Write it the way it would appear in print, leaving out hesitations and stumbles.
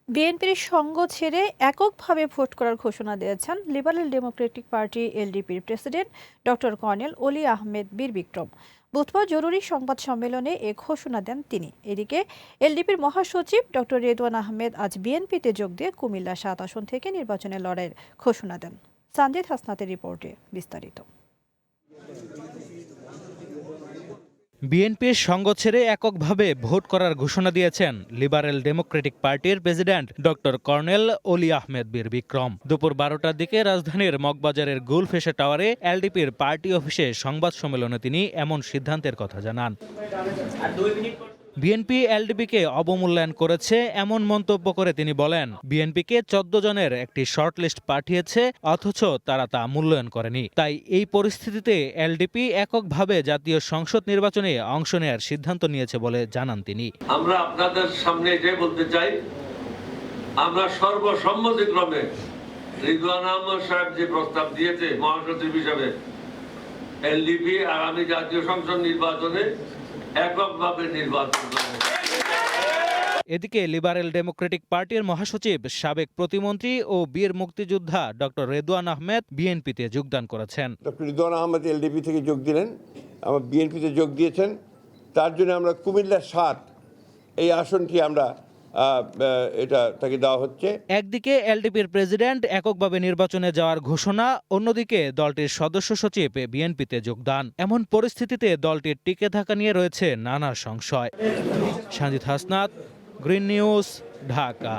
বিএনপির সঙ্গ ছেড়ে এককভাবে ভোট করার ঘোষণা দিয়েছেন লিবারেল ডেমোক্রেটিক পার্টি এলডিপির president doctor colonel Oli Ahmed বীর বিক্রম। বুধবার জরুরি সংবাদ সম্মেলনে এ ঘোষণা দেন তিনি। এদিকে এলডিপির মহাসচিব ডক্টর রেদওয়ান আহমেদ আজ বিএনপিতে যোগ দিয়ে কুমিল্লা ৭ আসন থেকে নির্বাচনে লড়াইয়ের ঘোষণা দেন। সানজিদ হাসনাতের রিপোর্টে বিস্তারিত। বিএনপির সঙ্গ ছেড়ে এককভাবে ভোট করার ঘোষণা দিয়েছেন লিবারেল ডেমোক্রেটিক পার্টির president doctor colonel Oli Ahmed বীর বিক্রম। দুপুর ১২টার দিকে রাজধানীর মগবাজারের গুলফেশা টাওয়ারে এলডিপির পার্টি অফিসে সংবাদ সম্মেলনে তিনি এমন সিদ্ধান্তের কথা জানান। বিএনপি এলডিপিকে অবমূল্যায়ন করেছে এমন মন্তব্য করে তিনি বলেন, বিএনপিকে ১৪ জনের একটি শর্টলিস্ট পাঠিয়েছে, অথচ তারা তা মূল্যায়ন করেনি। তাই এই পরিস্থিতিতে এলডিপি এককভাবে জাতীয় সংসদ নির্বাচনে অংশ নেওয়ার সিদ্ধান্ত নিয়েছে বলে জানান তিনি। আমরা আপনাদের সামনে এটাই বলতে চাই, আমরা সর্বসম্মতিক্রমে রিদওয়ান আহমেদ সাহেব যে প্রস্তাব দিয়েছে মহাসচিব হিসাবে, এলডিপি আগামী জাতীয় সংসদ নির্বাচনে এককভাবে নির্বাচন করবে। এদিকে লিবারেল ডেমোক্রেটিক পার্টির মহাসচিব সাবেক প্রতিমন্ত্রী ও বীর মুক্তিযোদ্ধা ডক্টর রেদওয়ান আহমেদ বিএনপিতে যোগদান করেছেন। ডক্টর রেদওয়ান আহমেদ এলডিপি থেকে যোগ দিলেন, আমার বিএনপিতে যোগ দিয়েছেন। তার জন্য আমরা কুমিল্লা ৭ এই আসনটি আমরা তাকে দেওয়া হচ্ছে। একদিকে এলডিপির প্রেসিডেন্ট এককভাবে নির্বাচনে যাওয়ার ঘোষণা, অন্যদিকে দলটির সদস্য সচিব বিএনপিতে যোগদান। এমন পরিস্থিতিতে দলটির টিকে থাকা নিয়ে রয়েছে নানা সংশয়। Sanjid Hasnat, green news, Dhaka.